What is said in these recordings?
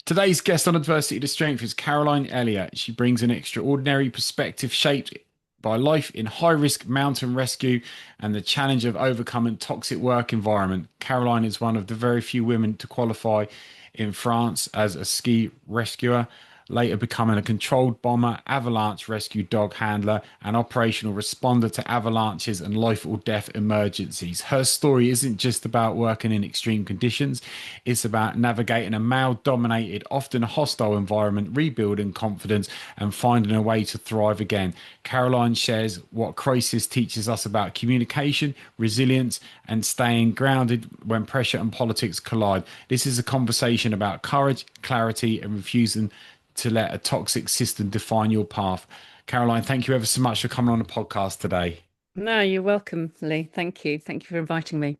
Today's guest on Adversity to Strength is Caroline Elliott. She brings an extraordinary perspective shaped by life in high risk mountain rescue and the challenge of overcoming toxic work environment. Caroline is one of the very few women to qualify in France as a ski rescuer, later becoming a controlled bomber, avalanche rescue dog handler, and operational responder to avalanches and life or death emergencies. Her story isn't just about working in extreme conditions, it's about navigating a male dominated, often hostile environment, rebuilding confidence, and finding a way to thrive again. Caroline shares what crisis teaches us about communication, resilience, and staying grounded when pressure and politics collide. This is a conversation about courage, clarity, and refusing to let a toxic system define your path. Caroline, thank you ever so much for coming on the podcast today. No, you're welcome, Lee. Thank you. Thank you for inviting me.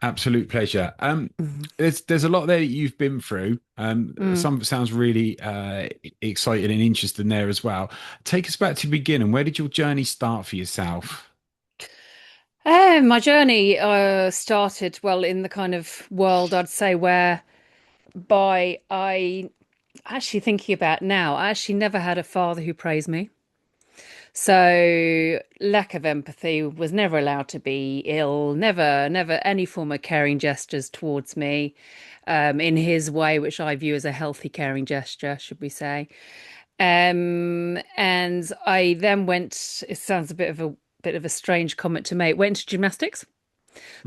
Absolute pleasure. Mhm. There's a lot there that you've been through. Mm. Some of it sounds really exciting and interesting there as well. Take us back to the beginning. Where did your journey start for yourself? My journey started, well, in the kind of world, I'd say, where by I actually thinking about now, I actually never had a father who praised me. So lack of empathy, was never allowed to be ill, never any form of caring gestures towards me, in his way, which I view as a healthy caring gesture, should we say. And I then went, it sounds a bit of a strange comment to make, went to gymnastics.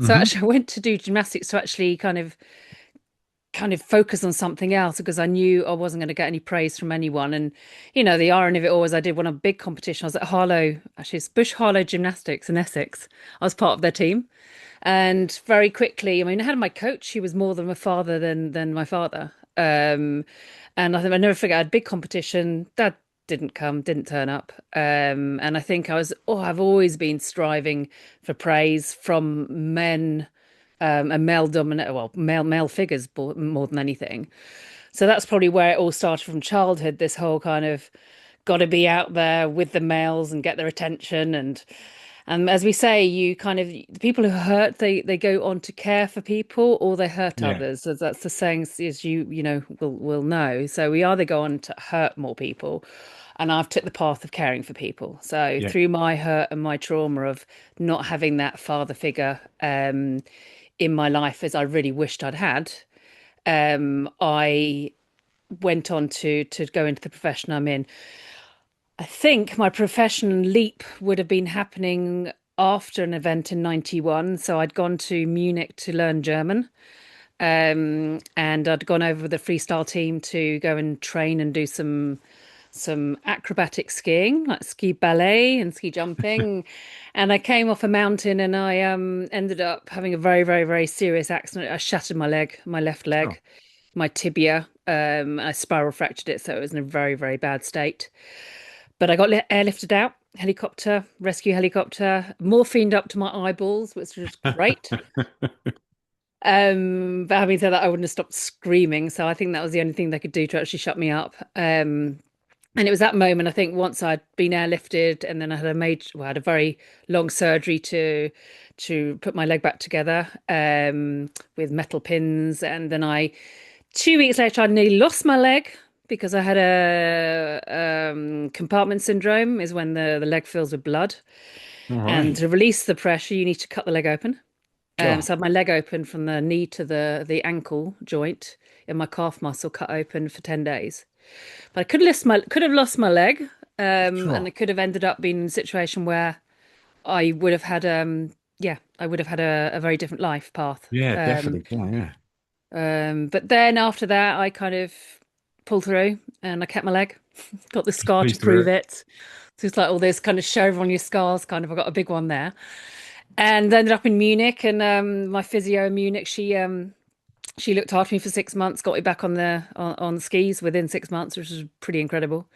So Hmm. actually I went to do gymnastics to actually kind of focus on something else because I knew I wasn't going to get any praise from anyone. And the irony of it all was I did one a big competition. I was at Harlow, actually it's Bush Harlow Gymnastics in Essex. I was part of their team. And very quickly, I mean, I had my coach, he was more than my father than my father. And I think I never forget, I had a big competition. Dad didn't turn up. And I think I've always been striving for praise from men, and male dominant, well, male figures more than anything. So that's probably where it all started from childhood. This whole kind of got to be out there with the males and get their attention, and as we say, you kind of the people who hurt, they go on to care for people or they hurt Yeah, others. As that's the saying, as will know. So we either go on to hurt more people, and I've took the path of caring for people. So yeah, through my hurt and my trauma of not having that father figure in my life as I really wished I'd had, I went on to go into the profession I'm in. I think my professional leap would have been happening after an event in 91. So I'd gone to Munich to learn German. And I'd gone over with the freestyle team to go and train and do some acrobatic skiing, like ski ballet and ski jumping. And I came off a mountain and I ended up having a very, very, very serious accident. I shattered my leg, my left oh, leg, my tibia. I spiral fractured it, so it was in a very, very bad state. But I got airlifted out, helicopter, rescue helicopter, morphined up to my eyeballs, which was great. But having said that, I wouldn't have stopped screaming. So I think that was the only thing they could do to actually shut me up. And it was that moment, I think, once I'd been airlifted and then I had I had a very long surgery to put my leg back together, with metal pins. And then 2 weeks later, I nearly lost my leg because I had a compartment syndrome, is when the leg fills with blood. all And right. to release the pressure, you need to cut the leg open. Oh, So I had my leg open from the knee to the ankle joint and my calf muscle cut open for 10 days. But I could have lost my leg, and sure. it could have ended up being in a situation where I would have had I would have had a very different life path. Yeah, definitely. Yeah, yeah. But then after that, I kind of pulled through and I kept my leg, got the Just scar to pleased through prove it. it. So it's like all this kind of show on your scars, kind of. I got a big one there, and ended up in Munich. And my physio in Munich, she looked after me for 6 months, got me back on the skis within 6 months, which was pretty incredible.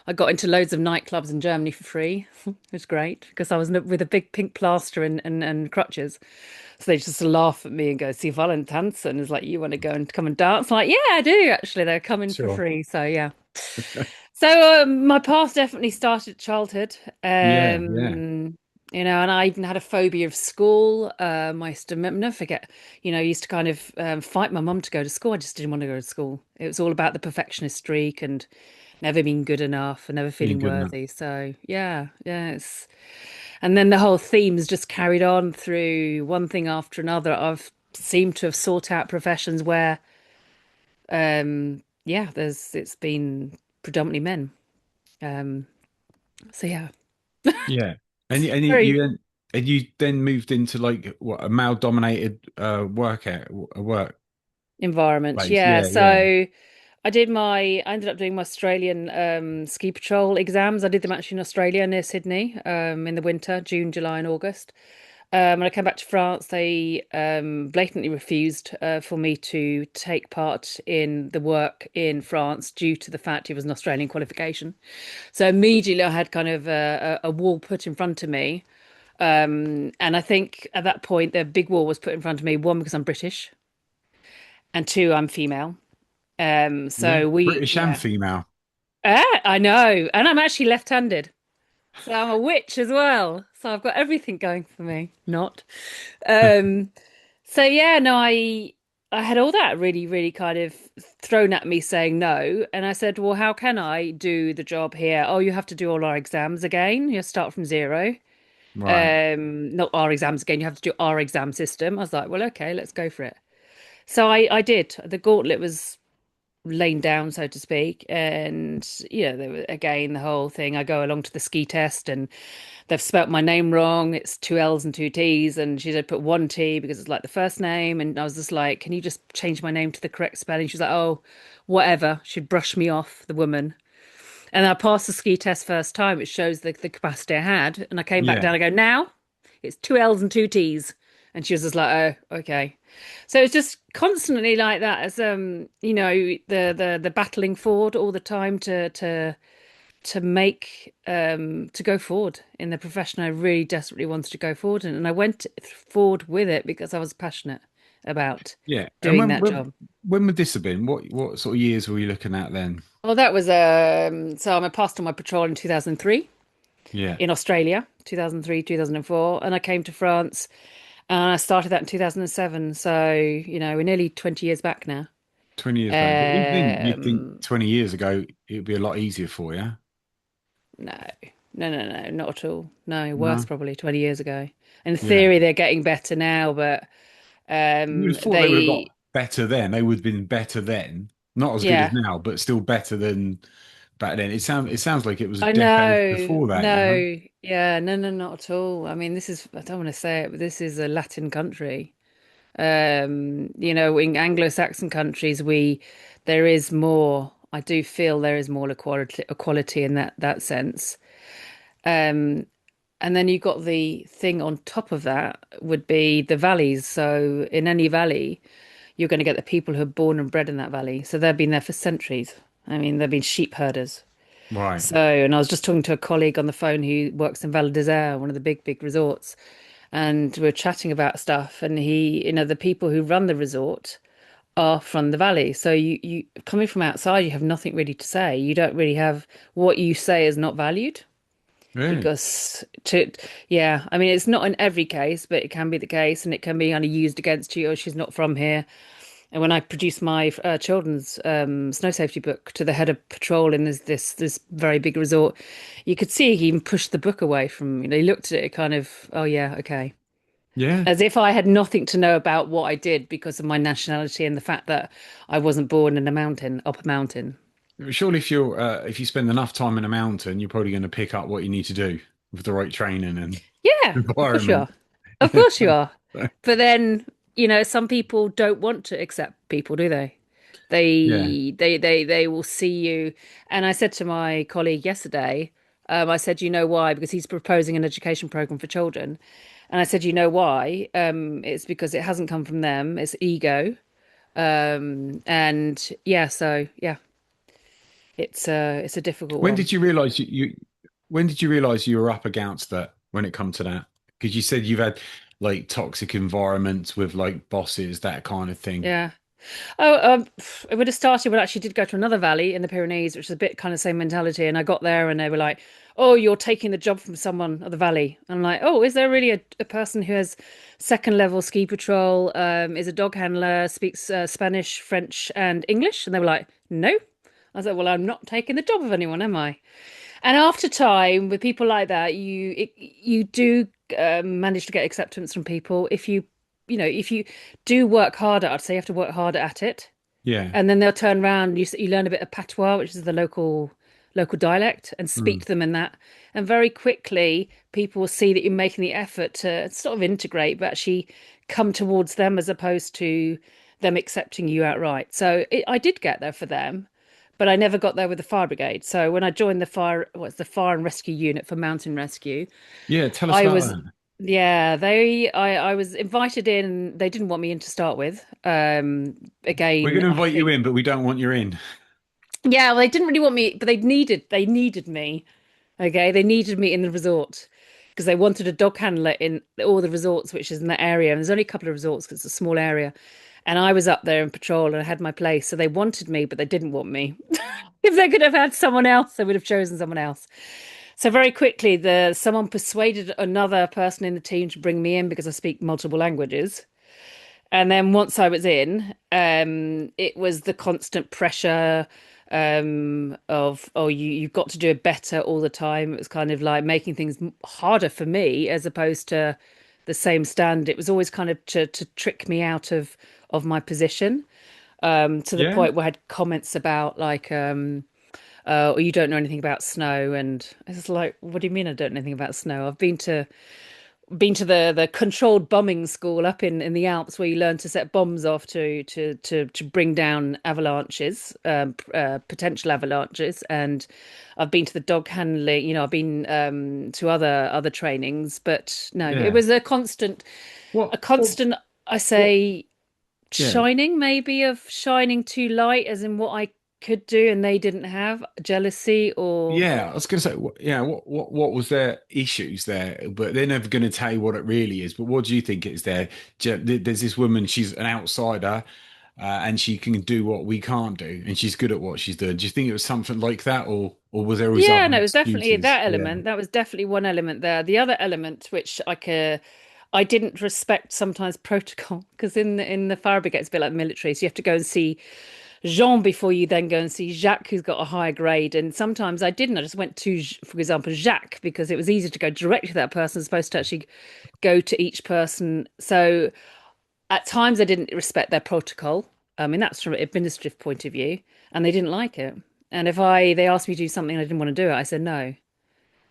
I got into loads of nightclubs in Germany for free. It was great because I was with a big pink plaster and crutches. So they just laugh at me and go, "See, Valentanz," and it's like, "You want to go and come and dance?" I'm like, yeah, I do actually. They're coming for Sure. free. So yeah. So my path definitely started at childhood. Yeah, yeah. And I even had a phobia of school. I used to never forget, I used to kind of fight my mum to go to school. I just didn't want to go to school. It was all about the perfectionist streak and never being good enough and never Being feeling good enough. worthy. So yeah, yeah, and then the whole theme's just carried on through one thing after another. I've seemed to have sought out professions where, yeah, it's been predominantly men. Um, so yeah, Yeah. And very you then moved into like what a male dominated workplace. environment. Yeah. Yeah, yeah. So I ended up doing my Australian ski patrol exams. I did them actually in Australia near Sydney in the winter, June, July, and August. When I came back to France, they blatantly refused for me to take part in the work in France due to the fact it was an Australian qualification. So immediately I had kind of a wall put in front of me. And I think at that point, the big wall was put in front of me, one, because I'm British, and two, I'm female. Yeah. So we, British and yeah. female. I know. And I'm actually left-handed. So I'm a witch as well. So I've got everything going for me. Not. Um, so yeah, no, I had all that really, really kind of thrown at me saying no. And I said, well, how can I do the job here? Oh, you have to do all our exams again. You start from zero. Right. Not our exams again, you have to do our exam system. I was like, well, okay, let's go for it. So I did. The gauntlet was laying down, so to speak. And there was again the whole thing. I go along to the ski test and they've spelt my name wrong. It's two L's and two T's, and she said put one T because it's like the first name. And I was just like, can you just change my name to the correct spelling? She's like, oh, whatever. She'd brush me off, the woman. And I passed the ski test first time, which shows the capacity I had. And I came back Yeah. down. I go, now it's two L's and two T's. And she was just like, oh, okay. So it's just constantly like that as the battling forward all the time to make to go forward in the profession I really desperately wanted to go forward in. And I went forward with it because I was passionate about Yeah. And doing that job. when would this have been? What sort of years were you looking at then? Well, that was so I'm a passed on my patrol in 2003 Yeah. in Australia, 2003, 2004, and I came to France and I started that in 2007. So, we're nearly 20 years back now. 20 years back. But even then, you'd think Um, 20 years ago, it would be a lot easier for you. no, no, not at all. No, worse No? probably 20 years ago. In Yeah. theory, they're getting better now, but You would have thought they would have got they, better then. They would have been better then. Not as good as yeah, now, but still better than back then. It sounds like it was I decades know. before that, you know? No, yeah, no, not at all. I mean, I don't want to say it, but this is a Latin country. In Anglo-Saxon countries, there is more. I do feel there is more equality in that sense. Um, and then you got the thing on top of that would be the valleys. So in any valley, you're going to get the people who are born and bred in that valley. So they've been there for centuries. I mean, they've been sheep herders. Right. So, and I was just talking to a colleague on the phone who works in Val d'Isère, one of the big, big resorts, and we are chatting about stuff. And the people who run the resort are from the valley. So you coming from outside, you have nothing really to say. You don't really have what you say is not valued Really? because yeah, I mean, it's not in every case, but it can be the case, and it can be kind of used against you. Or she's not from here. And when I produced my children's snow safety book to the head of patrol in this very big resort, you could see he even pushed the book away from, he looked at it kind of, oh yeah, okay. Yeah. As if I had nothing to know about what I did because of my nationality and the fact that I wasn't born in a mountain, up a mountain. Surely if you spend enough time in a mountain, you're probably going to pick up what you need to do with the right training and Yeah, of course you environment. are. Of course you are. But then, some people don't want to accept people, do they? Yeah. They will see you. And I said to my colleague yesterday, I said, you know why? Because he's proposing an education program for children. And I said, you know why? It's because it hasn't come from them. It's ego. And yeah, so yeah, it's a difficult When one. did you realize when did you realize you were up against that when it come to that? Because you said you've had like toxic environments with like bosses, that kind of thing. Yeah. Oh, it would have started when I actually did go to another valley in the Pyrenees, which is a bit kind of same mentality. And I got there and they were like, oh, you're taking the job from someone at the Valley. I'm like, oh, is there really a person who has second level ski patrol, is a dog handler, speaks Spanish, French, and English? And they were like, no. I said, well, I'm not taking the job of anyone, am I? And after time, with people like that, you do manage to get acceptance from people if if you do work harder. I'd say you have to work harder at it, Yeah. and then they'll turn around. You learn a bit of patois, which is the local dialect, and speak Mm. them in that. And very quickly, people will see that you're making the effort to sort of integrate, but actually come towards them as opposed to them accepting you outright. So I did get there for them, but I never got there with the fire brigade. So when I joined the fire and rescue unit for mountain rescue, Yeah. Tell us I about was, that. yeah, I was invited in. They didn't want me in to start with. We're going Again, to I invite you think, in, but we don't want you in. yeah, well, they didn't really want me, but they needed me. Okay, they needed me in the resort because they wanted a dog handler in all the resorts, which is in that area. And there's only a couple of resorts because it's a small area. And I was up there in patrol and I had my place. So they wanted me, but they didn't want me. If they could have had someone else, they would have chosen someone else. So very quickly, the someone persuaded another person in the team to bring me in because I speak multiple languages. And then once I was in, it was the constant pressure of, oh, you've got to do it better all the time. It was kind of like making things harder for me as opposed to the same standard. It was always kind of to trick me out of my position, to the Yeah. point where I had comments about like, or you don't know anything about snow, and it's like, what do you mean I don't know anything about snow? I've been to the controlled bombing school up in the Alps where you learn to set bombs off to bring down avalanches, potential avalanches. And I've been to the dog handling, I've been to other trainings, but no, it Yeah. was a What? What? constant, I What? say, Yeah. shining, maybe of shining too light, as in what I could do and they didn't have, jealousy or. Yeah, I was going to say, yeah, what was their issues there? But they're never going to tell you what it really is. But what do you think is there? There's this woman, she's an outsider, and she can do what we can't do, and she's good at what she's doing. Do you think it was something like that, or was there always Yeah, other no, it was definitely excuses? that Yeah, element. That was definitely one element there. The other element, which I didn't respect sometimes protocol, because in the fire brigade it's a bit like the military, so you have to go and see Jean before you then go and see Jacques, who's got a higher grade. And sometimes I didn't. I just went to, for example, Jacques because it was easier to go directly to that person as opposed to actually go to each person. So at times I didn't respect their protocol. I mean, that's from an administrative point of view, and they didn't like it. And if they asked me to do something and I didn't want to do it, I said no.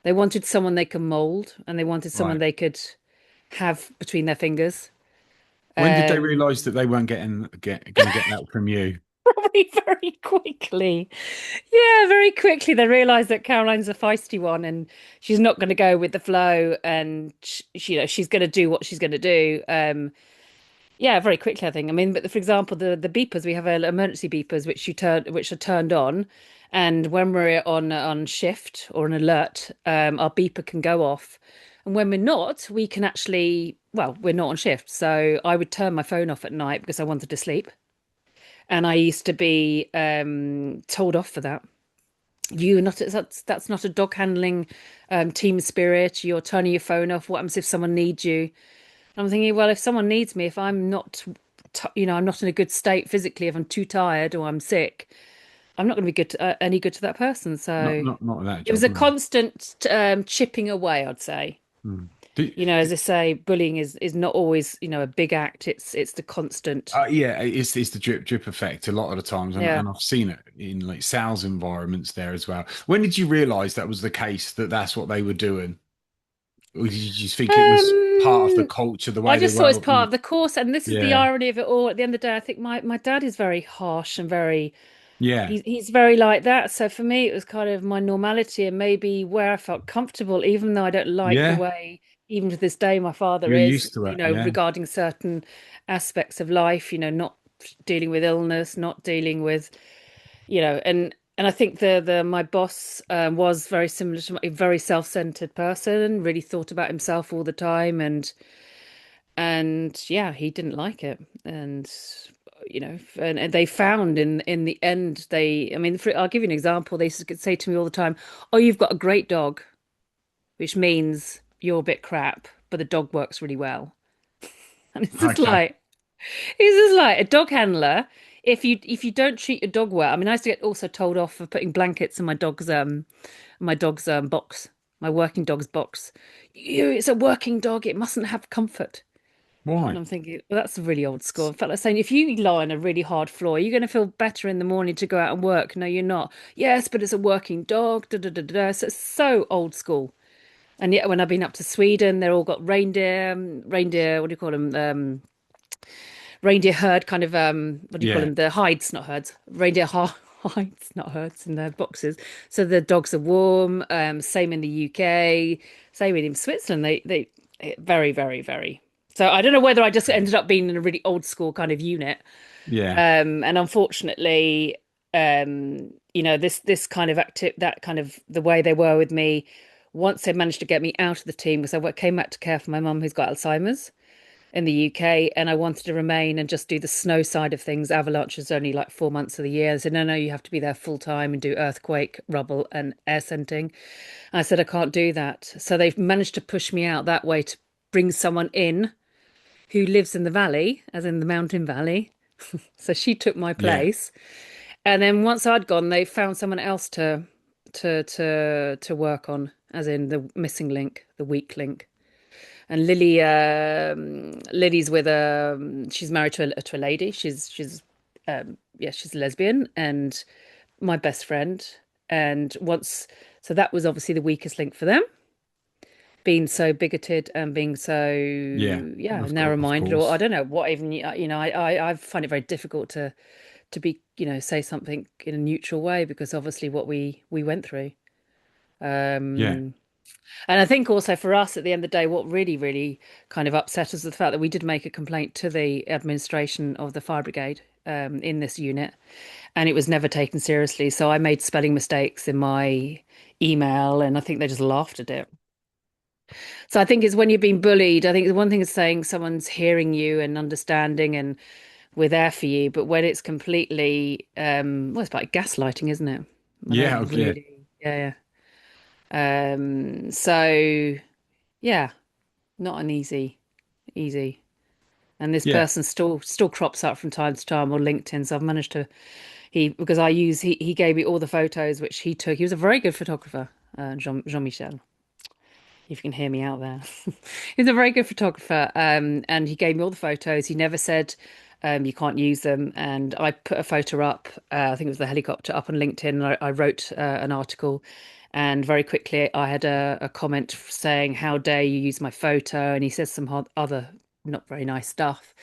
They wanted someone they could mold and they wanted someone right. they could have between their fingers. When did they Um, realize that they weren't going to get that from you? Probably very quickly. Yeah, very quickly they realised that Caroline's a feisty one and she's not going to go with the flow and she's going to do what she's going to do. Yeah, very quickly I think. I mean, but for example, the beepers we have emergency beepers which are turned on, and when we're on shift or an alert, our beeper can go off. And when we're not, we can actually, well, we're not on shift. So I would turn my phone off at night because I wanted to sleep. And I used to be told off for that. You not that's not a dog handling team spirit. You're turning your phone off. What happens if someone needs you? I'm thinking, well, if someone needs me, if I'm not, I'm not in a good state physically, if I'm too tired or I'm sick, I'm not going to be any good to that person. Not So not not that it was job, a no. constant chipping away, I'd say. Hmm. Do, As I say, bullying is not always, a big act. It's the constant. Yeah, it's the drip effect a lot of the times, Yeah. and I've seen it in like sales environments there as well. When did you realize that was the case, that that's what they were doing? Or did you just think it was part of the Um, culture, the I way they just thought it's were? part of the course, and this is the Yeah, irony of it all. At the end of the day, I think my dad is very harsh and very yeah, he's very like that. So for me, it was kind of my normality and maybe where I felt comfortable, even though I don't like the yeah. way, even to this day, my father You're is, used to it. Yeah. regarding certain aspects of life, not dealing with illness, not dealing with, and I think the my boss was very similar to a very self-centered person, really thought about himself all the time, and yeah, he didn't like it, and they found in the end, I mean, I'll give you an example. They used to say to me all the time, "Oh, you've got a great dog." which means you're a bit crap, but the dog works really well. And Okay. it's just like a dog handler. If you don't treat your dog well, I mean, I used to get also told off for putting blankets in my dog's box, my working dog's box. It's a working dog. It mustn't have comfort. And Why? I'm thinking, well, that's a really old school. I felt like saying, if you lie on a really hard floor, you're going to feel better in the morning to go out and work. No, you're not. Yes, but it's a working dog. Da, da, da, da. So it's so old school. And yet, when I've been up to Sweden, they're all got reindeer. What do you call them? Reindeer herd, kind of. What do you call Yeah. them? The hides, not herds. Hides, not herds, in their boxes. So the dogs are warm. Same in the UK. Same in Switzerland. They very, very, very. So I don't know whether I just ended up being in a really old school kind of unit. Yeah. And unfortunately, this kind of that kind of the way they were with me. Once they managed to get me out of the team, because I came back to care for my mum who's got Alzheimer's in the UK, and I wanted to remain and just do the snow side of things. Avalanche is only like 4 months of the year. They said, no, no, you have to be there full time and do earthquake, rubble, and air scenting. And I said, I can't do that. So they've managed to push me out that way to bring someone in who lives in the valley, as in the mountain valley. So she took my Yeah. place. And then once I'd gone, they found someone else to work on, as in the missing link, the weak link. And Lily's with she's married to a lady. Yeah, she's a lesbian and my best friend. And once, so that was obviously the weakest link for them, being so bigoted and being so, Yeah. yeah, Of narrow-minded, or I course. don't know what even, I find it very difficult to be, say something in a neutral way because obviously what we went through. Yeah. Um, And I think also for us at the end of the day, what really, really kind of upset us was the fact that we did make a complaint to the administration of the fire brigade in this unit, and it was never taken seriously. So I made spelling mistakes in my email, and I think they just laughed at it. So I think it's when you're being bullied, I think the one thing is saying someone's hearing you and understanding and we're there for you, but when it's completely, well, it's like gaslighting, isn't it? I Yeah. don't Yeah. really, yeah, yeah. So yeah. Not an easy. And this Yeah. person still crops up from time to time on LinkedIn. So I've managed to because he gave me all the photos which he took. He was a very good photographer, Jean-Michel, if you can hear me out there. He's a very good photographer. And he gave me all the photos. He never said you can't use them. And I put a photo up, I think it was the helicopter up on LinkedIn, and I wrote an article. And very quickly, I had a comment saying, "How dare you use my photo?" And he says some other not very nice stuff.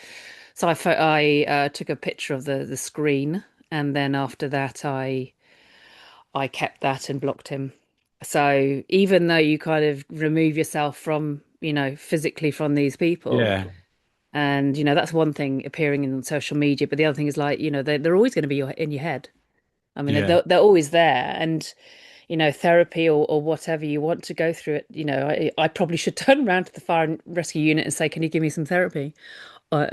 So I took a picture of the screen, and then after that, I kept that and blocked him. So even though you kind of remove yourself from, physically from these people, Yeah. and that's one thing appearing in social media, but the other thing is like, they're always going to be in your head. I mean, Yeah. they're always there, and therapy or whatever you want to go through it. I probably should turn around to the fire and rescue unit and say, "Can you give me some therapy?"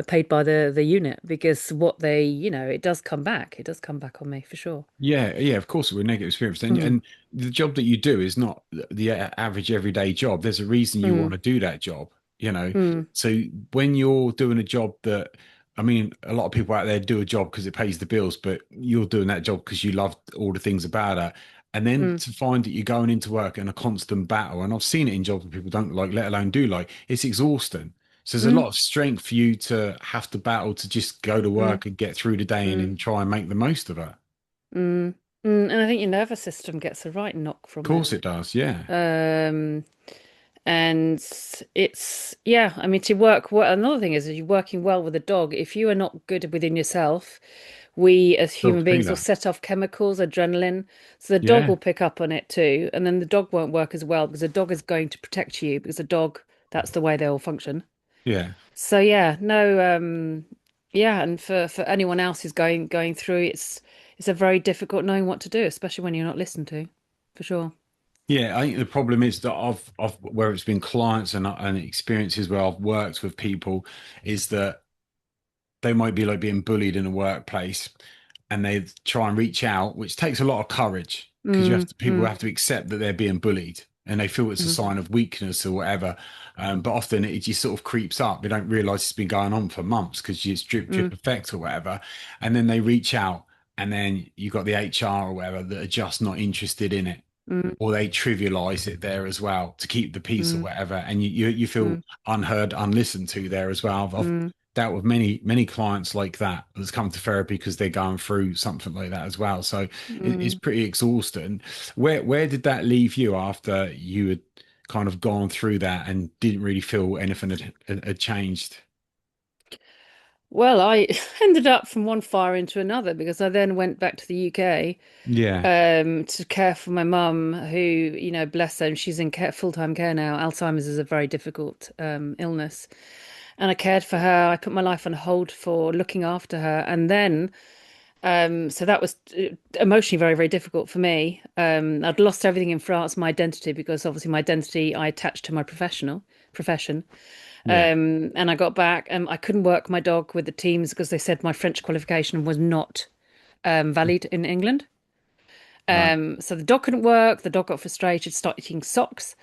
Paid by the unit, because what they, it does come back. It does come back on me for sure. Yeah, yeah, of course, it would negative experience. Mm, And the job that you do is not the average everyday job. There's a reason you want mm, to do that job, you know. mm, So when you're doing a job that, I mean, a lot of people out there do a job because it pays the bills, but you're doing that job because you love all the things about it. And then mm, to find that you're going into work in a constant battle, and I've seen it in jobs that people don't like, let alone do like, it's exhausting. So there's a lot mm, of strength for you to have to battle to just go to mm, work and get through the day mm, and try and make the most of it. mm, and I think your nervous system gets a right knock from it. Course it does. Yeah. Um, and it's, yeah, I mean, to work well, another thing is you're working well with a dog. If you are not good within yourself, we as human Dogs beings feel will that. set off chemicals, adrenaline. So the dog Yeah. will pick up on it too. And then the dog won't work as well because the dog is going to protect you, because the dog, that's the way they all function. Yeah. So yeah, no, yeah, and for anyone else who's going through, it's a very difficult knowing what to do, especially when you're not listened to, for sure. Yeah. I think the problem is that I've where it's been clients and experiences where I've worked with people is that they might be like being bullied in a workplace and they try and reach out, which takes a lot of courage because you have Mm, to, people mm, have to accept that they're being bullied. and they feel it's a mm, sign of weakness or whatever. But often it just sort of creeps up. They don't realize it's been going on for months because it's drip, mm, drip effect or whatever. And then they reach out, and then you've got the HR or whatever that are just not interested in it, mm, or they trivialize it there as well to keep the peace or mm, whatever. And you feel mm, unheard, unlistened to there as well. I've mm, dealt with many clients like that that's come to therapy because they're going through something like that as well. So it's mm. pretty exhausting. Where did that leave you after you had kind of gone through that and didn't really feel anything had changed? Well, I ended up from one fire into another because I then went back to the UK Yeah, to care for my mum, who, bless her, she's in care, full-time care now. Alzheimer's is a very difficult illness. And I cared for her. I put my life on hold for looking after her. And then, so that was emotionally very, very difficult for me. I'd lost everything in France, my identity, because obviously my identity I attached to my profession. yeah, And I got back and I couldn't work my dog with the teams because they said my French qualification was not valid in England. right. So the dog couldn't work. The dog got frustrated, started eating socks.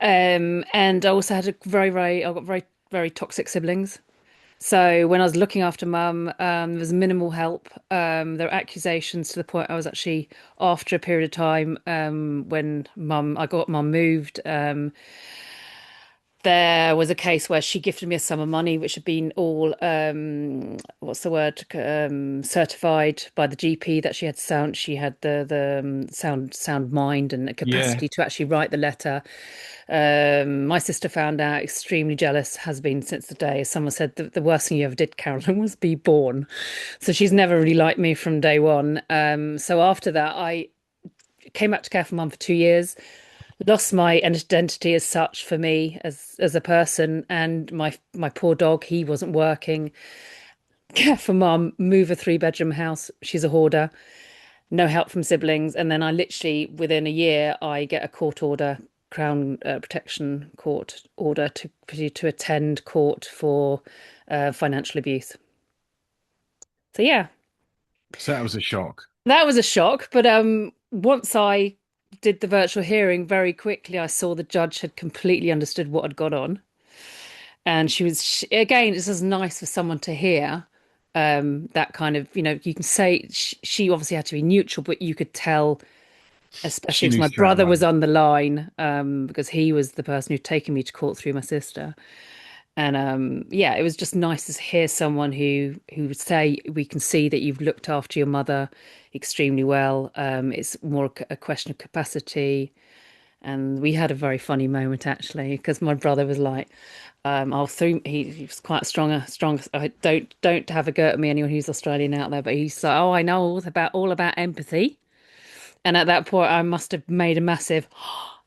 And I also had I got very, very toxic siblings. So when I was looking after mum, there was minimal help. There were accusations to the point I was actually, after a period of time, when I got mum moved. There was a case where she gifted me a sum of money, which had been all, what's the word, certified by the GP that she had the sound mind and the Yeah, capacity to actually write the letter. My sister found out, extremely jealous, has been since the day. Someone said the worst thing you ever did, Carolyn, was be born. So she's never really liked me from day one. So after that, I came back to care for mum for 2 years, lost my identity as such for me as a person, and my poor dog, he wasn't working. Care for mum, move a 3-bedroom house. She's a hoarder, no help from siblings, and then I literally within a year I get a court order, Crown Protection Court order to attend court for financial abuse. So yeah, so that was a shock. that was a shock. But once I did the virtual hearing, very quickly I saw the judge had completely understood what had gone on. And again, it's just nice for someone to hear that kind of, you can say she obviously had to be neutral, but you could tell, especially She because knew my straight brother away. was on the line, because he was the person who'd taken me to court through my sister. And yeah, it was just nice to hear someone who would say, we can see that you've looked after your mother extremely well. It's more a question of capacity. And we had a very funny moment actually, because my brother was like, I'll through he was quite strong. I don't have a go at me, anyone who's Australian out there, but he's like, oh, I know all about empathy. And at that point, I must have made a massive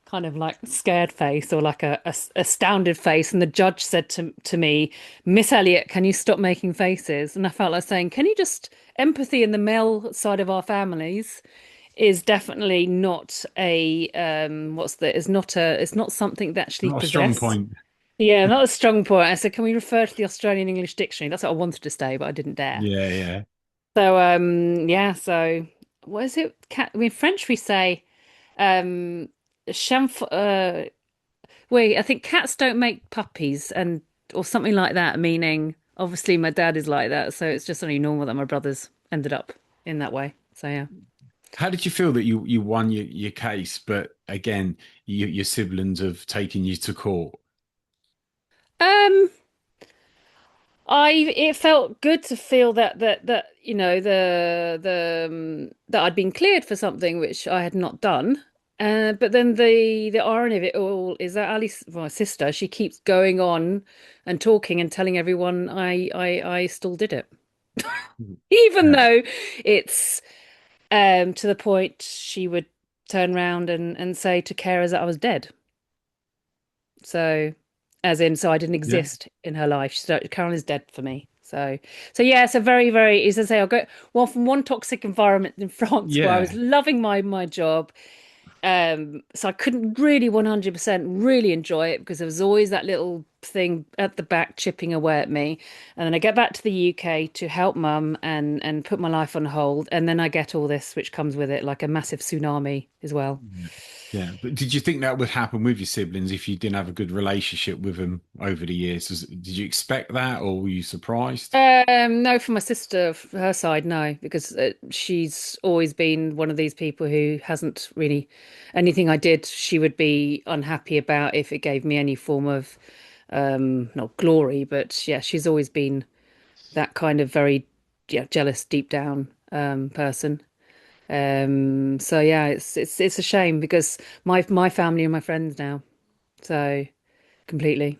kind of like scared face or like a astounded face. And the judge said to me, Miss Elliott, can you stop making faces? And I felt like saying, can you just empathy in the male side of our families is definitely not a it's not something they actually Not a strong possess. point. Yeah, not a strong point. I said, can we refer to the Australian English Dictionary? That's what I wanted to say, but I didn't dare. Yeah, yeah. So yeah, so what is it? Cat I mean French we say um chamf wait, I think cats don't make puppies and or something like that, meaning obviously my dad is like that, so it's just only normal that my brothers ended up in that way. So yeah. How did you feel that you won your case, but again, your siblings have taken you to court? Um it felt good to feel that that I'd been cleared for something which I had not done. But then the irony of it all is that Alice, my sister, she keeps going on and talking and telling everyone I still did it, even Yeah. though it's to the point she would turn around and say to carers that I was dead. So, as in, so I didn't Yeah. exist in her life. Carol is dead for me. So yeah, it's a very, very, as I say, I'll go well from one toxic environment in France where I was Yeah. loving my job. So I couldn't really 100% really enjoy it because there was always that little thing at the back chipping away at me. And then I get back to the UK to help mum and put my life on hold. And then I get all this which comes with it, like a massive tsunami as well. Yeah, but did you think that would happen with your siblings if you didn't have a good relationship with them over the years? Did you expect that, or were you surprised? No, for my sister, for her side, no, because she's always been one of these people who hasn't really anything I did, she would be unhappy about if it gave me any form of not glory, but yeah, she's always been that kind of very yeah, jealous deep down person. So yeah, it's a shame because my family are my friends now. So completely.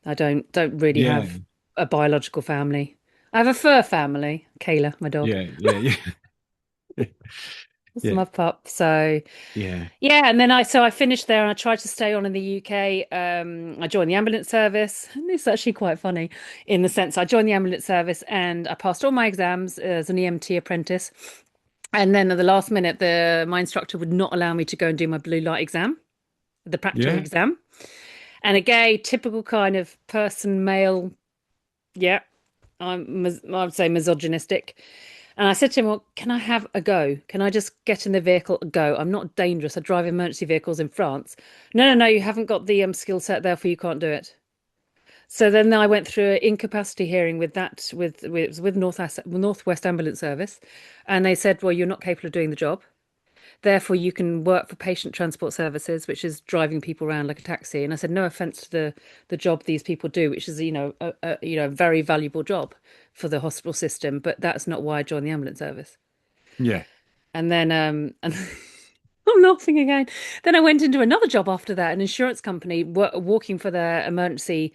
I don't really Yeah, have a biological family. I have a fur family, Kayla, my dog. yeah, yeah, yeah, That's yeah, my pup. So yeah, yeah, and then I finished there and I tried to stay on in the UK. I joined the ambulance service. And it's actually quite funny in the sense I joined the ambulance service and I passed all my exams as an EMT apprentice. And then at the last minute, my instructor would not allow me to go and do my blue light exam, the practical yeah, exam. And a gay, typical kind of person, male, yeah, I would say misogynistic. And I said to him, well, can I have a go? Can I just get in the vehicle and go? I'm not dangerous. I drive emergency vehicles in France. No, no, no, you haven't got the skill set, therefore you can't do it. So then I went through an incapacity hearing with that with Northwest Ambulance Service, and they said, well, you're not capable of doing the job. Therefore, you can work for patient transport services, which is driving people around like a taxi. And I said, no offense to the job these people do, which is a very valuable job for the hospital system, but that's not why I joined the ambulance service. yeah, And then and I'm laughing again. Then I went into another job after that, an insurance company, walking for their emergency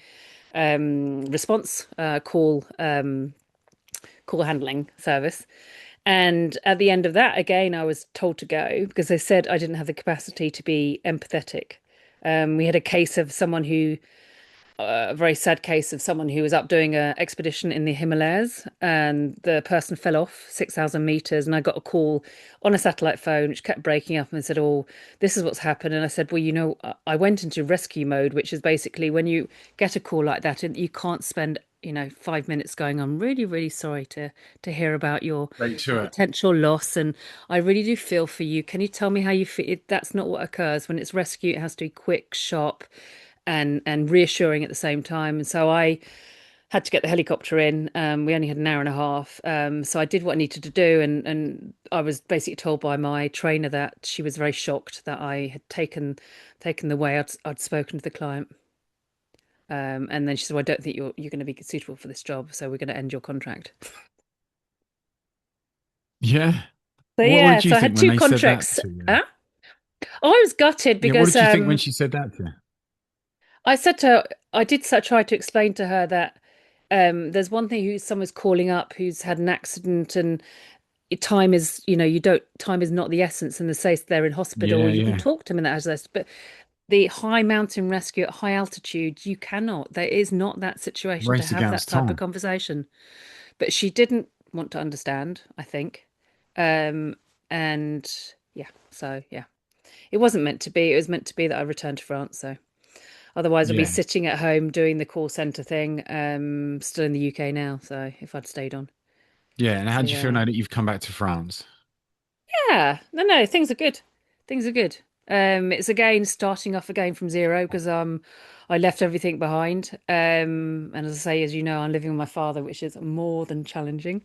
response call handling service. And at the end of that, again, I was told to go because they said I didn't have the capacity to be empathetic. We had a case of someone who, a very sad case of someone who was up doing an expedition in the Himalayas and the person fell off 6,000 meters. And I got a call on a satellite phone which kept breaking up and said, oh, this is what's happened. And I said, well, I went into rescue mode, which is basically when you get a call like that and you can't spend 5 minutes going, I'm really, really sorry to hear about your straight to it. potential loss, and I really do feel for you. Can you tell me how you feel? That's not what occurs when it's rescue. It has to be quick, sharp, and reassuring at the same time. And so I had to get the helicopter in. We only had an hour and a half, so I did what I needed to do, and I was basically told by my trainer that she was very shocked that I had taken the way I'd spoken to the client. And then she said, well, I don't think you're going to be suitable for this job, so we're going to end your contract. Yeah. So What yeah, did you so I think had when two they said that contracts. to you? Huh? Oh, I was gutted Yeah, what because did you think when she said that to you? I said to her, I did try to explain to her that there's one thing who someone's calling up who's had an accident and time is, you don't, time is not the essence. And they say they're in hospital, Yeah, you can yeah. talk to them in that essence. But the high mountain rescue at high altitude, you cannot. There is not that situation to Race have that against type of time. conversation. But she didn't want to understand, I think. Um, and yeah, so yeah, it wasn't meant to be. It was meant to be that I returned to France. So otherwise, I'd be Yeah. sitting at home doing the call center thing, still in the UK now. So if I'd stayed on. Yeah. And how So do you feel yeah. now that you've come back to France? Yeah, no, things are good. Things are good. It's again starting off again from zero because I left everything behind. And as I say, as you know, I'm living with my father, which is more than challenging.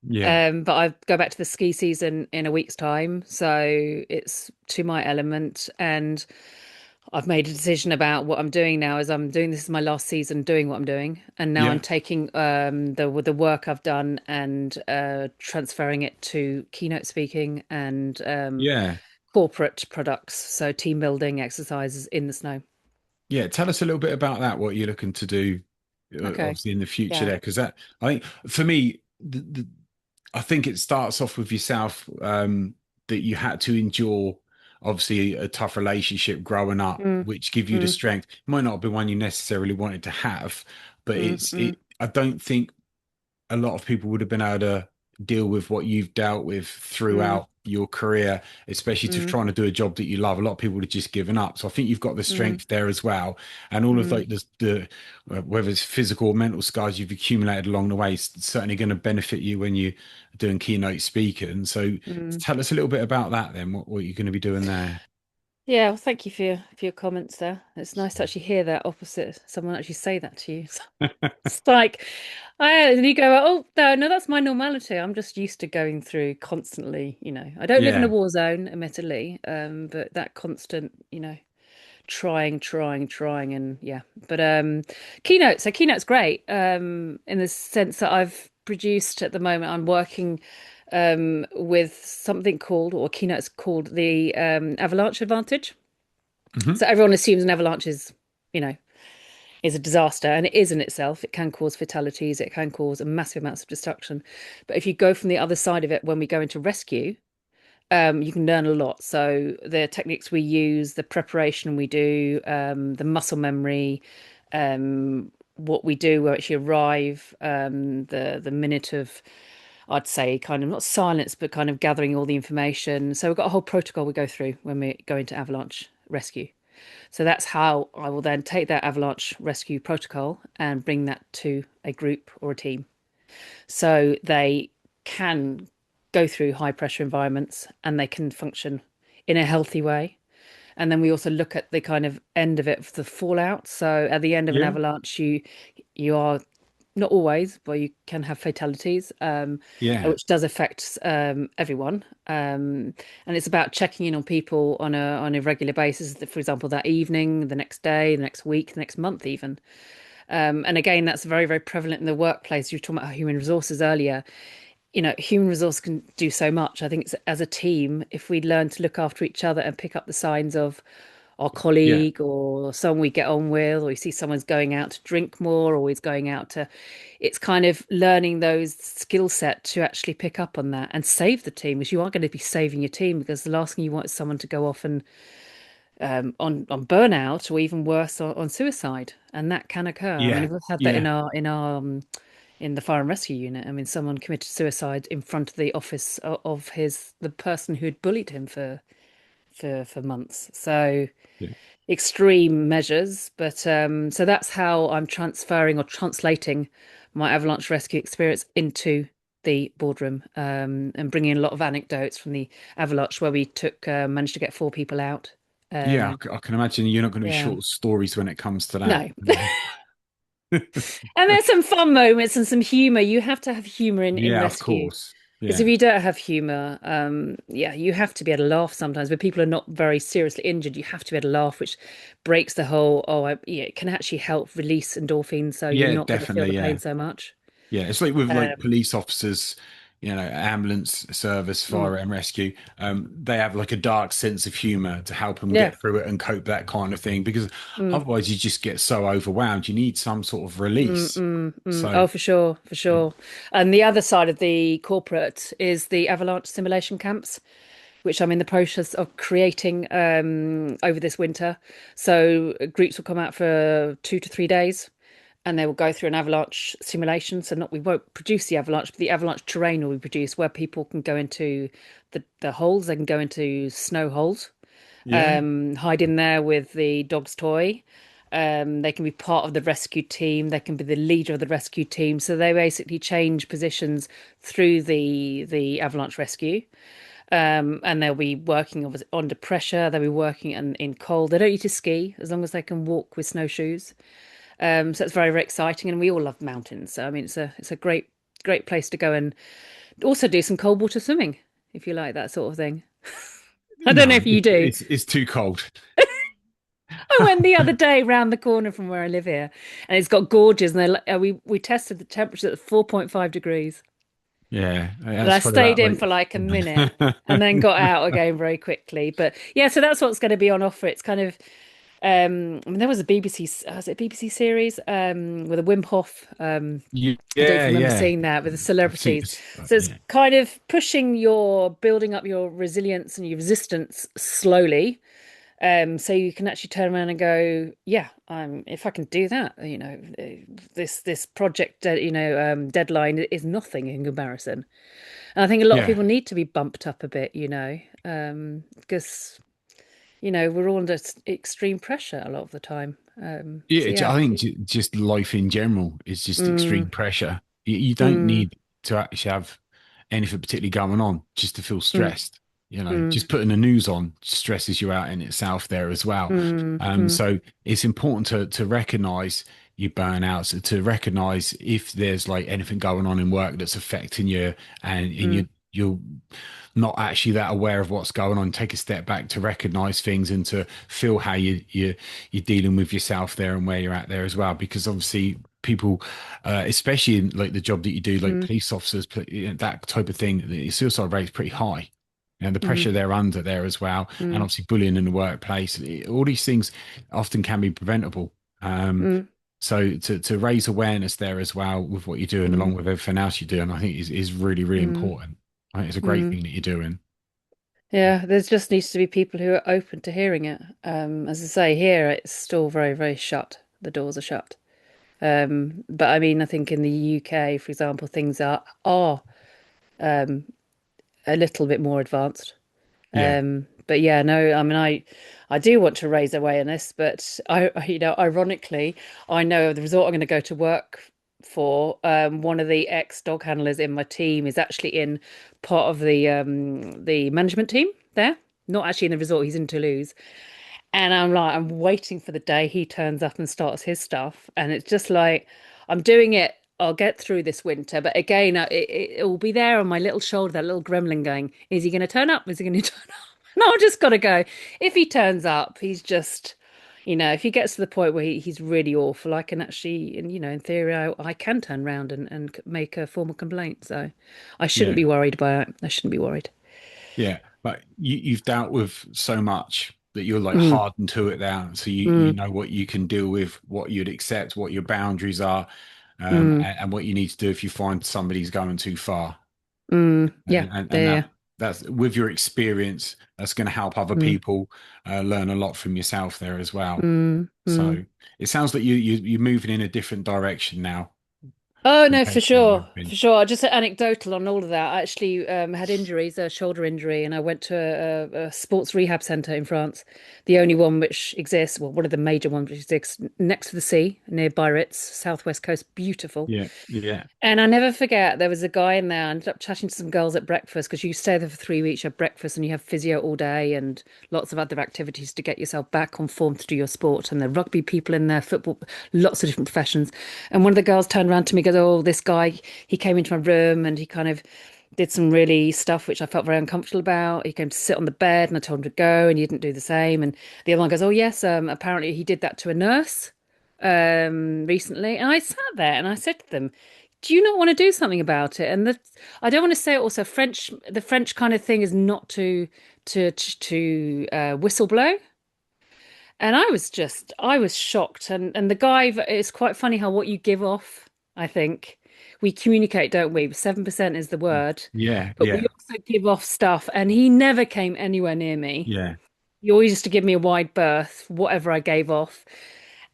Yeah. But I go back to the ski season in a week's time, so it's to my element. And I've made a decision about what I'm doing now. Is I'm doing this is my last season doing what I'm doing, and now I'm Yeah. taking the work I've done and transferring it to keynote speaking and Yeah. corporate products, so team building exercises in the snow. Yeah. Tell us a little bit about that, what you're looking to do, Okay. obviously in the future Yeah. there, because that, I think for me, I think it starts off with yourself, that you had to endure obviously a tough relationship growing up, Mm, which give you the mm, strength. It might not be one you necessarily wanted to have, but mm, mm, I don't think a lot of people would have been able to deal with what you've dealt with mm, throughout your career, especially to mm, trying to do a job that you love. A lot of people would have just given up. So I think you've got the mm, strength there as well, and all of mm, like the whether it's physical or mental scars you've accumulated along the way is certainly going to benefit you when you're doing keynote speaking. So mm. tell us a little bit about that then. What you're going to be doing there? Yeah, well, thank you for your comments there. It's nice to actually hear that opposite, someone actually say that to you. It's like, and you go, oh, no, that's my normality. I'm just used to going through constantly, I don't live in a Yeah. war zone, admittedly, but that constant, trying, and yeah. But Keynote's great, in the sense that I've produced at the moment, I'm working with something called, or Keynote's called the avalanche advantage. Hmm. So everyone assumes an avalanche you know, is a disaster, and it is in itself. It can cause fatalities, it can cause massive amounts of destruction. But if you go from the other side of it, when we go into rescue, you can learn a lot. So the techniques we use, the preparation we do, the muscle memory, what we do, where actually arrive, the minute of, I'd say, kind of not silence, but kind of gathering all the information. So we've got a whole protocol we go through when we go into avalanche rescue. So that's how I will then take that avalanche rescue protocol and bring that to a group or a team. So they can go through high pressure environments and they can function in a healthy way. And then we also look at the kind of end of it, the fallout. So at the end of an Yeah. avalanche, you are not always, but you can have fatalities, Yeah. which does affect everyone. And it's about checking in on people on a regular basis. For example, that evening, the next day, the next week, the next month, even. And again, that's very, very prevalent in the workplace. You were talking about human resources earlier. Human resource can do so much. I think it's, as a team, if we learn to look after each other and pick up the signs of our Yeah. colleague or someone we get on with, or you see someone's going out to drink more, or he's going out to, it's kind of learning those skill set to actually pick up on that and save the team, because you are going to be saving your team, because the last thing you want is someone to go off and on burnout, or even worse, on suicide, and that can occur. I mean, Yeah. we've had that Yeah. in the fire and rescue unit. I mean, someone committed suicide in front of the office of the person who had bullied him for months. So Yeah. extreme measures, but so that's how I'm transferring or translating my avalanche rescue experience into the boardroom, and bringing in a lot of anecdotes from the avalanche where we took managed to get 4 people out. Yeah. Um, I can imagine you're not going to be yeah, short of stories when it comes to that. no. And there's some fun moments and some humor. You have to have humor in Yeah, of rescue. course. Because if Yeah. you don't have humor, yeah, you have to be able to laugh sometimes. But people are not very seriously injured, you have to be able to laugh, which breaks the whole, yeah, it can actually help release endorphins, so you're Yeah, not going to feel definitely. the pain Yeah. so much. Yeah, it's like with like Um, police officers, ambulance service, mm, fire and rescue. They have like a dark sense of humor to help them yeah. get through it and cope that kind of thing. Because Mm. otherwise, you just get so overwhelmed. You need some sort of Mm, release. mm, mm. So, Oh, for sure, for yeah, sure. And the other side of the corporate is the avalanche simulation camps, which I'm in the process of creating over this winter. So groups will come out for 2 to 3 days, and they will go through an avalanche simulation. So not we won't produce the avalanche, but the avalanche terrain will be produced where people can go into the holes. They can go into snow holes, yeah, hide in there with the dog's toy. They can be part of the rescue team. They can be the leader of the rescue team. So they basically change positions through the avalanche rescue. And they'll be working obviously under pressure. They'll be working in cold. They don't need to ski as long as they can walk with snowshoes. So it's very, very exciting, and we all love mountains. So I mean, it's a great place to go and also do some cold water swimming if you like that sort of thing. I don't know no, if you do. it's too cold. I went the other day round the corner from where I live here, and it's got gorges. And we tested the temperature at 4.5 degrees, Yeah, and that's I probably stayed about in like. for like a minute, and then got out again very quickly. But yeah, so that's what's going to be on offer. It's kind of I mean, there was a BBC, was it a BBC series with a Wim Hof. I don't know if Yeah, you remember yeah. seeing that with the I've seen celebrities. this. So it's Yeah, kind of pushing building up your resilience and your resistance slowly. So you can actually turn around and go, yeah, if I can do that, this project, deadline is nothing in comparison. And I think a lot of yeah. people need to be bumped up a bit, because we're all under extreme pressure a lot of the time. So Yeah, yeah. I think just life in general is just Mm, extreme pressure. You don't mm, need to actually have anything particularly going on just to feel mm. stressed. mm, just putting the news on stresses you out in itself there as well. mm, mm, So it's important to recognize your burnouts, to recognize if there's like anything going on in work that's affecting you, and mm, you're not actually that aware of what's going on. Take a step back to recognize things and to feel how you're dealing with yourself there and where you're at there as well. Because obviously people, especially in like the job that you do, like mm, police officers, that type of thing, the suicide rate's pretty high. And the mm, pressure they're under there as well, and mm, obviously bullying in the workplace, all these things often can be preventable. mm, So to raise awareness there as well with what you're doing, mm, along with everything else you're doing, I think is really, really mm, important. I think it's a great mm. thing that you're doing. Yeah, there just needs to be people who are open to hearing it. As I say, here it's still very, very shut. The doors are shut. But I mean, I think in the UK, for example, things are um, a little bit more advanced. Yeah, But yeah, no, I mean, I do want to raise awareness, but ironically, I know the resort I'm going to go to work for, one of the ex dog handlers in my team is actually in part of the management team there. Not actually in the resort, he's in Toulouse. And I'm like, I'm waiting for the day he turns up and starts his stuff. And it's just like, I'm doing it. I'll get through this winter. But again, it will be there on my little shoulder, that little gremlin going, is he going to turn up? Is he going to turn up? No, I've just got to go. If he turns up, he's just, if he gets to the point where he's really awful, I can actually, in theory, I can turn around and make a formal complaint. So I shouldn't yeah, be worried about it. I shouldn't be worried. yeah. But you've dealt with so much that you're like Mm, hardened to it now, so you mm, know what you can deal with, what you'd accept, what your boundaries are, mm, and what you need to do if you find somebody's going too far. yeah, And there. that's with your experience, that's going to help other Mm, people learn a lot from yourself there as well. mm, mm. So it sounds like you're moving in a different direction now Oh no, for compared to what you sure, have for been. sure. Just anecdotal on all of that. I actually had injuries, a shoulder injury, and I went to a sports rehab centre in France, the only one which exists. Well, one of the major ones which exists next to the sea, near Biarritz, southwest coast, beautiful. Yeah, yeah, And I never forget, there was a guy in there. I ended up chatting to some girls at breakfast because you stay there for 3 weeks, you have breakfast and you have physio all day and lots of other activities to get yourself back on form to do your sport. And the rugby people in there, football, lots of different professions. And one of the girls turned around to me and goes, oh, this guy, he came into my room and he kind of did some really stuff which I felt very uncomfortable about. He came to sit on the bed and I told him to go and he didn't do the same. And the other one goes, oh, yes, apparently he did that to a nurse recently. And I sat there and I said to them, do you not want to do something about it? And I don't want to say it also the French kind of thing is not to whistle blow. And I was shocked. And the guy, it's quite funny how what you give off, I think. We communicate, don't we? 7% is the word, yeah, but we yeah, also give off stuff. And he never came anywhere near me. yeah. He always used to give me a wide berth, whatever I gave off.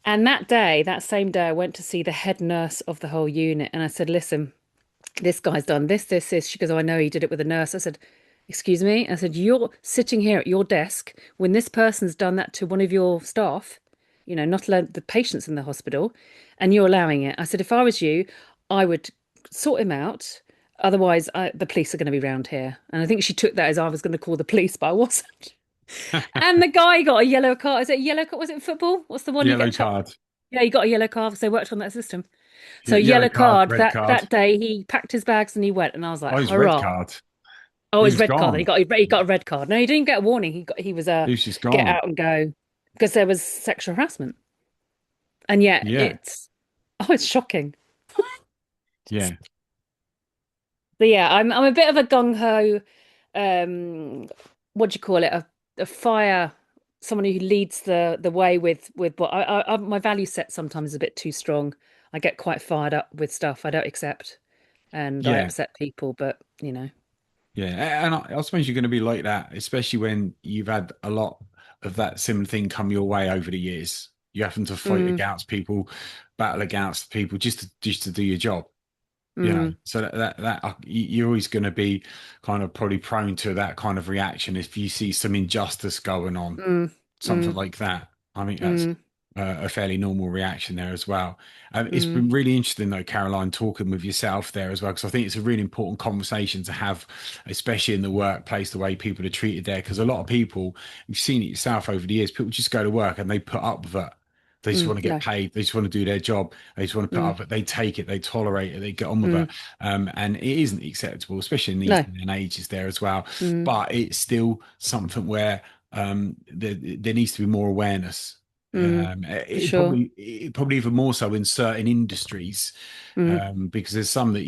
And that day, that same day, I went to see the head nurse of the whole unit. And I said, listen, this guy's done this, this, this. She goes, oh, I know he did it with a nurse. I said, excuse me? I said, you're sitting here at your desk when this person's done that to one of your staff, not alone the patients in the hospital, and you're allowing it. I said, if I was you, I would sort him out. Otherwise, the police are going to be round here. And I think she took that as I was going to call the police, but I wasn't. And the guy got a yellow card. Is it a yellow card? Was it football? What's the one you Yellow get chucked? card. Yeah, he got a yellow card because they worked on that system. So Yeah, yellow yellow card, card. red That card. day he packed his bags and he went, and I was like, Oh, he's red hurrah! card. Oh, He his was red card. Then gone. he got a red card. No, he didn't get a warning. He was He was just get gone. out and go because there was sexual harassment, and yet Yeah, it's shocking. yeah, But yeah, I'm a bit of a gung ho. Um, what do you call it? A fire. Someone who leads the way with what my value set sometimes is a bit too strong. I get quite fired up with stuff I don't accept, and I yeah. upset people. But Yeah, and I suppose you're going to be like that, especially when you've had a lot of that similar thing come your way over the years. You having to fight mm, against people, battle against people just to do your job, mm, So you're always going to be kind of probably prone to that kind of reaction if you see some injustice going on, mm, something mm, like that. I think that's mm. a fairly normal reaction there as well. It's Mm, been really interesting though, Caroline, talking with yourself there as well, because I think it's a really important conversation to have, especially in the workplace, the way people are treated there. Because a lot of people, you've seen it yourself over the years, people just go to work and they put up with it. They just want to get no. paid. They just want to do their job. They just want to put Mm, up with it. They take it. They tolerate it. They get on with it. mm, And it isn't acceptable, especially in these no. day and ages there as well. Mm, But it's still something where there needs to be more awareness. for sure. It probably even more so in certain industries, Mm, because there's some that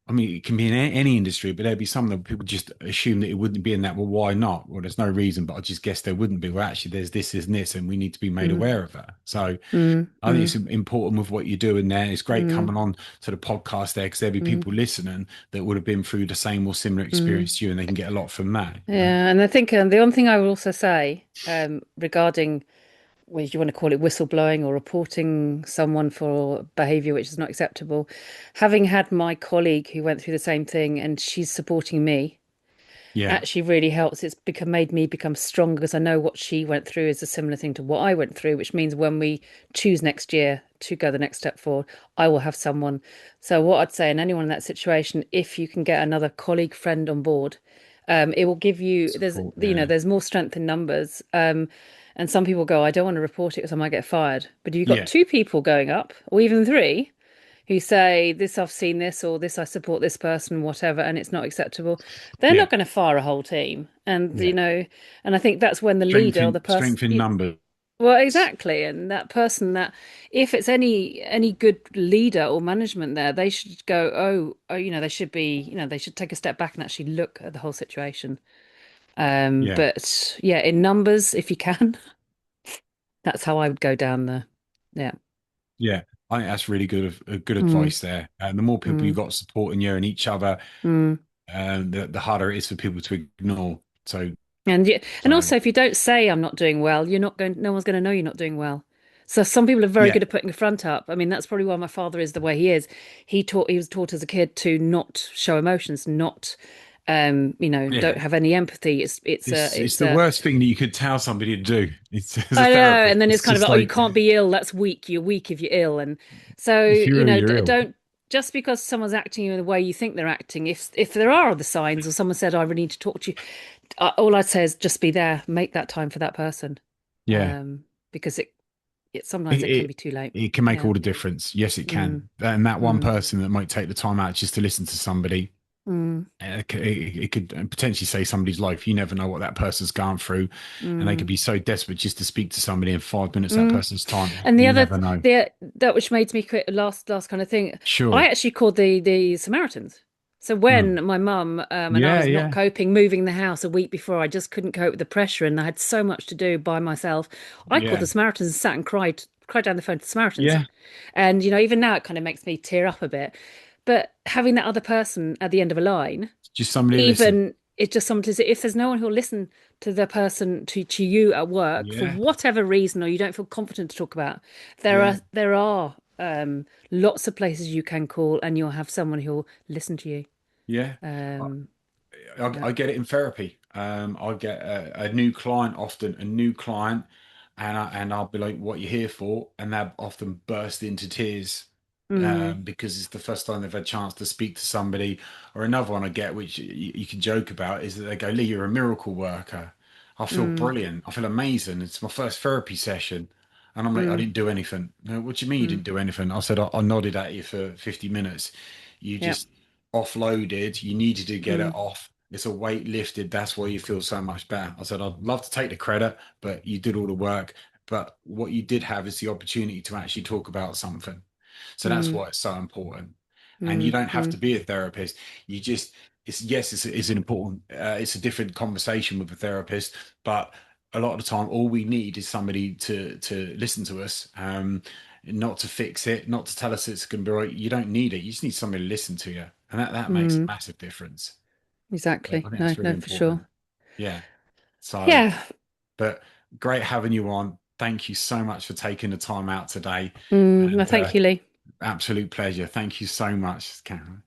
I mean, it can be in any industry, but there'd be some that people just assume that it wouldn't be in that. Well, why not? Well, there's no reason, but I just guess there wouldn't be. Well, actually, there's this and this, and we need to be made mm, aware of that. So mm, I think it's mm, important with what you're doing there. It's great mm, coming on to the podcast there because there'll be mm, people listening that would have been through the same or similar mm. experience to you, and they can get a lot from that. Yeah, and I think the one thing I will also say regarding whether you want to call it whistleblowing or reporting someone for behavior which is not acceptable, having had my colleague who went through the same thing and she's supporting me Yeah, actually really helps. It's become made me become stronger because I know what she went through is a similar thing to what I went through, which means when we choose next year to go the next step forward, I will have someone. So what I'd say, and anyone in that situation, if you can get another colleague, friend on board, it will give you support. Yeah, there's more strength in numbers. And some people go, I don't want to report it because I might get fired. But if you've got yeah, two people going up, or even three, who say this I've seen this or this I support this person, whatever, and it's not acceptable, they're yeah, not going to fire a whole team. And yeah. and I think that's when the leader or the person, Strength in numbers. well, exactly, and that person that if it's any good leader or management there, they should go, oh, they should be, they should take a step back and actually look at the whole situation. Yeah, But yeah, in numbers, if you can, that's how I would go down there. Yeah. yeah. I think that's really good Mm, advice there. And the more people you mm, got supporting you and each other, mm. the harder it is for people to ignore. And So also, if you don't say I'm not doing well, you're not going, no one's going to know you're not doing well. So some people are very yeah, good at putting a front up. I mean, that's probably why my father is the way he is. He was taught as a kid to not show emotions, not, don't yeah. have any empathy. It's the worst thing that you could tell somebody to do. It's as a I know. therapist. And then it's It's kind of just like, oh, you like can't be ill. That's weak. You're weak if you're ill. And so, if you're ill, you're ill. don't just because someone's acting in the way you think they're acting. If there are other signs, or someone said, I really need to talk to you, all I'd say is just be there, make that time for that person, Yeah. because it It, sometimes it can it be too late. it can make Yeah. all the difference. Yes, it Mm, can. And that one mm, person that might take the time out just to listen to somebody, mm, it could potentially save somebody's life. You never know what that person's gone through, and they could mm, be so desperate just to speak to somebody in 5 minutes that mm. person's time. And You never know. that which made me quit last kind of thing. I Sure. actually called the Samaritans. So Mm. when my mum and I Yeah, was not yeah, coping, moving the house a week before, I just couldn't cope with the pressure, and I had so much to do by myself. I called the yeah, Samaritans and sat and cried down the phone to the Samaritans. yeah. And even now it kind of makes me tear up a bit. But having that other person at the end of a line, Just somebody listen. even it's just someone to say, if there's no one who'll listen to the person to you at work for Yeah, whatever reason, or you don't feel confident to talk about, yeah, there are lots of places you can call, and you'll have someone who'll listen to you. yeah. Um, yeah. I get it in therapy. I get a new client, often a new client, and I'll be like, "What you here for?" And they often burst into tears, Mm, because it's the first time they've had a chance to speak to somebody. Or another one I get, which you can joke about, is that they go, "Lee, you're a miracle worker. I feel mm, brilliant. I feel amazing. It's my first therapy session." And I'm like, "I mm, didn't do anything." "No, what do you mean you didn't mm, do anything?" I said, I nodded at you for 50 minutes. You yeah. just offloaded. You needed to get it Mm, off. It's a weight lifted. That's why you feel so much better." I said, "I'd love to take the credit, but you did all the work. But what you did have is the opportunity to actually talk about something." So that's mm, why it's so important. And you mm, don't have to mm, be a therapist. You just, it's yes, it's an important, it's a different conversation with a therapist, but a lot of the time, all we need is somebody to listen to us, not to fix it, not to tell us it's going to be right. You don't need it. You just need somebody to listen to you, and that makes a mm. massive difference. So I Exactly. think No, that's really no, for sure. important. Yeah. So, Yeah. but great having you on. Thank you so much for taking the time out today, No, and thank you, Lee. absolute pleasure. Thank you so much, Karen.